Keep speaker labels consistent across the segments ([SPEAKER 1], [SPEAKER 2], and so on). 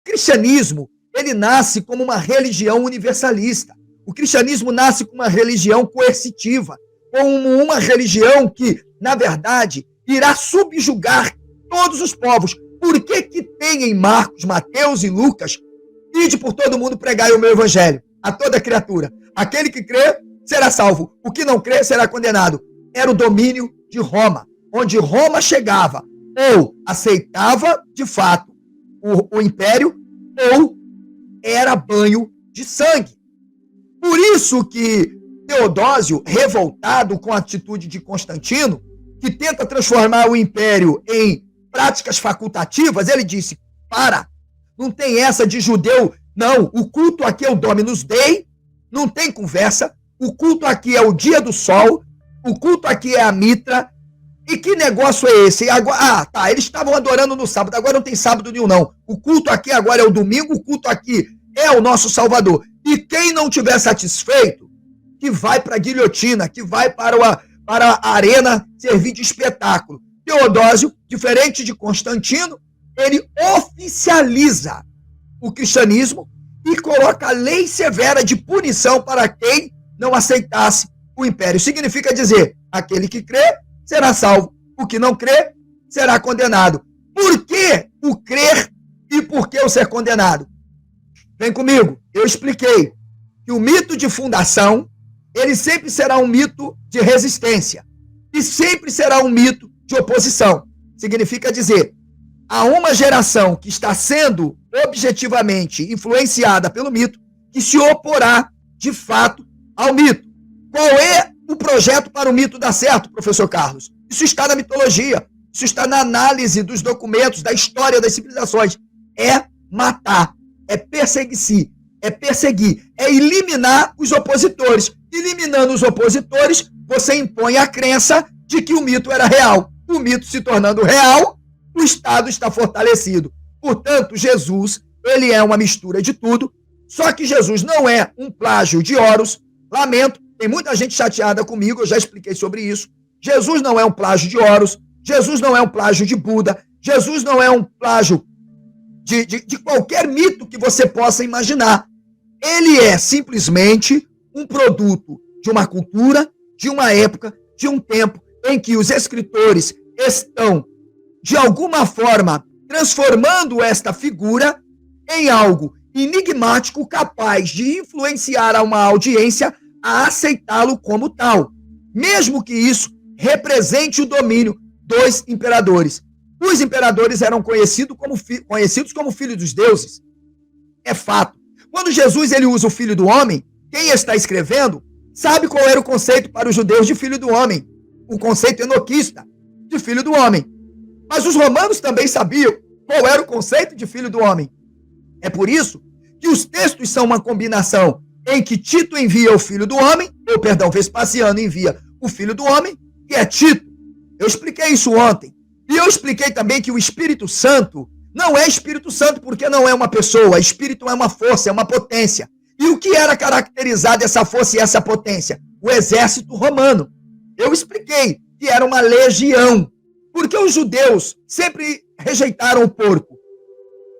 [SPEAKER 1] O cristianismo, ele nasce como uma religião universalista. O cristianismo nasce como uma religião coercitiva, como uma religião que, na verdade, irá subjugar todos os povos. Por que que tem em Marcos, Mateus e Lucas, ide por todo mundo pregai o meu evangelho a toda criatura? Aquele que crê será salvo, o que não crê será condenado. Era o domínio de Roma, onde Roma chegava, ou aceitava de fato o império, ou era banho de sangue. Por isso que Teodósio, revoltado com a atitude de Constantino, que tenta transformar o império em práticas facultativas, ele disse, não tem essa de judeu, não, o culto aqui é o Dominus Dei, não tem conversa, o culto aqui é o dia do sol, o culto aqui é a mitra, e que negócio é esse? Agora, eles estavam adorando no sábado, agora não tem sábado nenhum não, o culto aqui agora é o domingo, o culto aqui é o nosso Salvador, e quem não tiver satisfeito, que vai para a guilhotina, que vai para a arena servir de espetáculo. Teodósio, diferente de Constantino, ele oficializa o cristianismo e coloca a lei severa de punição para quem não aceitasse o império. Significa dizer, aquele que crê será salvo, o que não crê será condenado. Por que o crer e por que o ser condenado? Vem comigo, eu expliquei que o mito de fundação, ele sempre será um mito de resistência e sempre será um mito de oposição. Significa dizer, há uma geração que está sendo objetivamente influenciada pelo mito que se oporá, de fato, ao mito. Qual é o projeto para o mito dar certo, professor Carlos? Isso está na mitologia, isso está na análise dos documentos, da história das civilizações. É matar, é perseguir, é eliminar os opositores. Eliminando os opositores, você impõe a crença de que o mito era real. O mito se tornando real, o Estado está fortalecido. Portanto, Jesus, ele é uma mistura de tudo, só que Jesus não é um plágio de Horus. Lamento, tem muita gente chateada comigo, eu já expliquei sobre isso. Jesus não é um plágio de Horus, Jesus não é um plágio de Buda, Jesus não é um plágio de qualquer mito que você possa imaginar. Ele é simplesmente um produto de uma cultura, de uma época, de um tempo em que os escritores estão, de alguma forma, transformando esta figura em algo enigmático capaz de influenciar uma audiência a aceitá-lo como tal, mesmo que isso represente o domínio dos imperadores. Os imperadores eram conhecidos como filhos dos deuses. É fato. Quando Jesus ele usa o filho do homem, quem está escrevendo sabe qual era o conceito para os judeus de filho do homem, o conceito enoquista de filho do homem. Mas os romanos também sabiam qual era o conceito de filho do homem. É por isso que os textos são uma combinação em que Tito envia o filho do homem, Vespasiano envia o filho do homem, que é Tito. Eu expliquei isso ontem. E eu expliquei também que o Espírito Santo não é Espírito Santo porque não é uma pessoa. Espírito é uma força, é uma potência. E o que era caracterizado essa força e essa potência? O exército romano. Eu expliquei que era uma legião. Porque os judeus sempre rejeitaram o porco.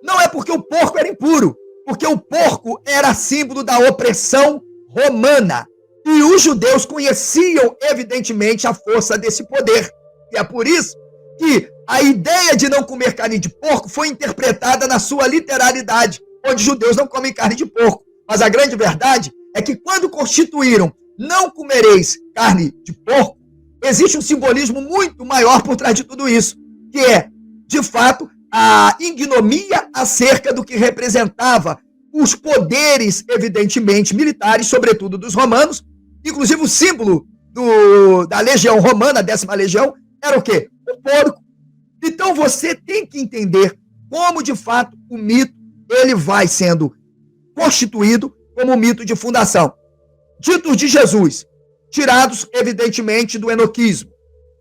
[SPEAKER 1] Não é porque o porco era impuro, porque o porco era símbolo da opressão romana. E os judeus conheciam, evidentemente, a força desse poder. E é por isso que a ideia de não comer carne de porco foi interpretada na sua literalidade, onde judeus não comem carne de porco. Mas a grande verdade é que quando constituíram não comereis carne de porco, existe um simbolismo muito maior por trás de tudo isso, que é, de fato, a ignomia acerca do que representava os poderes, evidentemente, militares, sobretudo dos romanos. Inclusive o símbolo da legião romana, a 10ª legião, era o quê? O porco. Então você tem que entender como, de fato, o mito ele vai sendo constituído como mito de fundação. Ditos de Jesus, tirados, evidentemente, do enoquismo,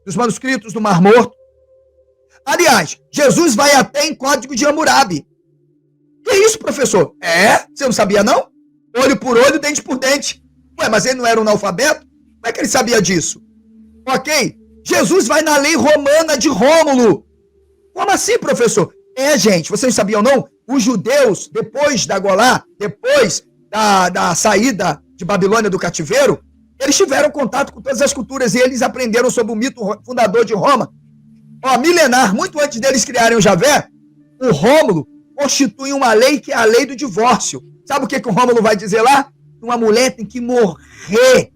[SPEAKER 1] dos manuscritos do Mar Morto. Aliás, Jesus vai até em Código de Hammurabi. Que isso, professor? Você não sabia, não? Olho por olho, dente por dente. Ué, mas ele não era um analfabeto? Como é que ele sabia disso? Ok? Jesus vai na lei romana de Rômulo. Como assim, professor? Gente, vocês sabiam ou não? os judeus, depois da Golá, depois da saída de Babilônia do cativeiro, eles tiveram contato com todas as culturas e eles aprenderam sobre o mito fundador de Roma. Milenar, muito antes deles criarem o Javé, o Rômulo constitui uma lei que é a lei do divórcio. Sabe o que o Rômulo vai dizer lá? Uma mulher tem que morrer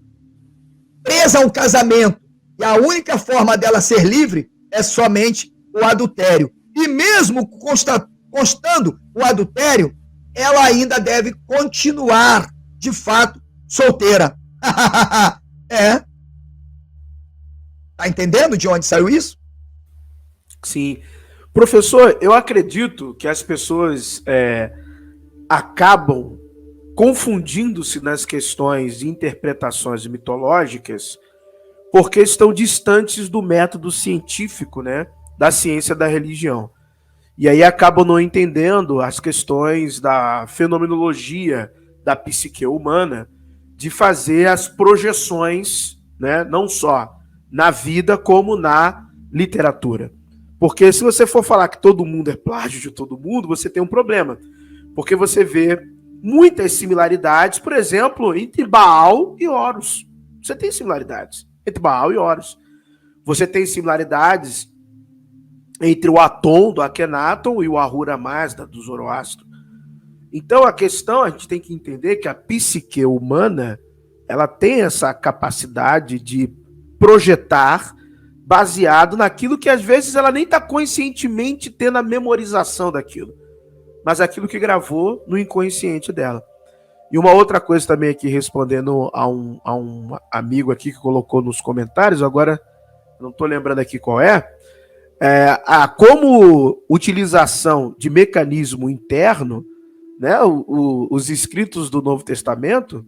[SPEAKER 1] presa a um casamento. E a única forma dela ser livre é somente o adultério. E mesmo constando o adultério, ela ainda deve continuar, de fato, solteira. É. Tá entendendo de onde saiu isso?
[SPEAKER 2] Sim. Professor, eu acredito que as pessoas acabam confundindo-se nas questões de interpretações mitológicas porque estão distantes do método científico, né, da ciência da religião. E aí acabam não entendendo as questões da fenomenologia da psique humana, de fazer as projeções, né, não só na vida como na literatura. Porque se você for falar que todo mundo é plágio de todo mundo, você tem um problema. Porque você vê muitas similaridades, por exemplo, entre Baal e Horus. Você tem similaridades entre Baal e Horus. Você tem similaridades entre o Atom, do Akhenaton, e o Ahura Mazda, do Zoroastro. Então, a questão, a gente tem que entender que a psique humana, ela tem essa capacidade de projetar baseado naquilo que, às vezes, ela nem está conscientemente tendo a memorização daquilo, mas aquilo que gravou no inconsciente dela. E uma outra coisa também aqui, respondendo a um amigo aqui que colocou nos comentários, agora não estou lembrando aqui qual como utilização de mecanismo interno, né, os escritos do Novo Testamento,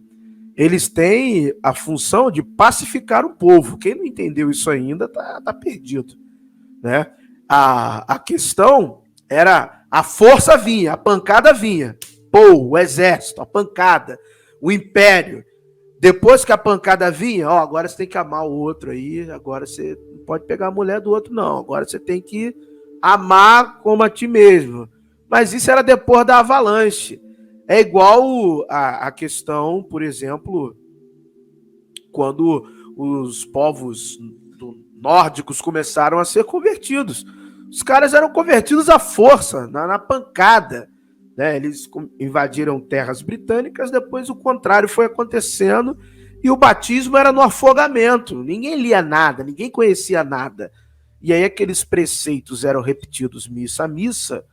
[SPEAKER 2] eles têm a função de pacificar o povo. Quem não entendeu isso ainda tá perdido, né? A questão era a força vinha, a pancada vinha. O exército, a pancada, o império. Depois que a pancada vinha, agora você tem que amar o outro aí, agora você não pode pegar a mulher do outro, não. Agora você tem que amar como a ti mesmo. Mas isso era depois da avalanche. É igual a questão, por exemplo, quando os povos nórdicos começaram a ser convertidos. Os caras eram convertidos à força, na pancada, né? Eles invadiram terras britânicas, depois o contrário foi acontecendo e o batismo era no afogamento. Ninguém lia nada, ninguém conhecia nada. E aí aqueles preceitos eram repetidos missa a missa,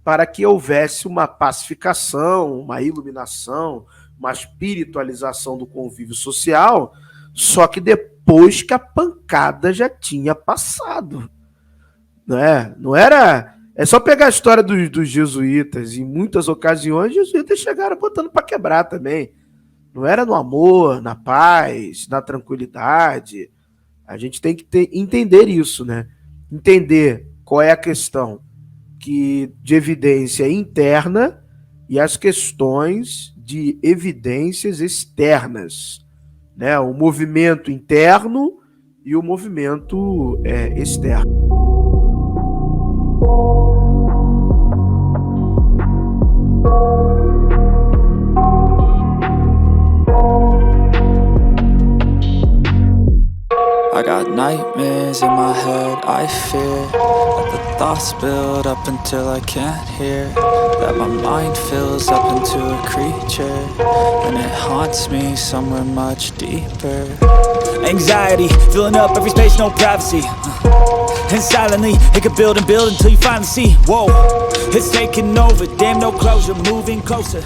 [SPEAKER 2] para que houvesse uma pacificação, uma iluminação, uma espiritualização do convívio social, só que depois que a pancada já tinha passado. Não era... É só pegar a história dos jesuítas. Em muitas ocasiões, os jesuítas chegaram botando para quebrar também. Não era no amor, na paz, na tranquilidade. A gente tem que entender isso, né? Entender qual é a questão de evidência interna e as questões de evidências externas, né? O movimento interno e o movimento externo.
[SPEAKER 3] I got nightmares in my head, I fear that the thoughts build up until I can't hear, that my mind fills up into a creature, and it haunts me somewhere much deeper.
[SPEAKER 4] Anxiety, filling up every space, no privacy. And silently, it could build and build until you finally see, whoa, it's taking over, damn no closure, moving closer.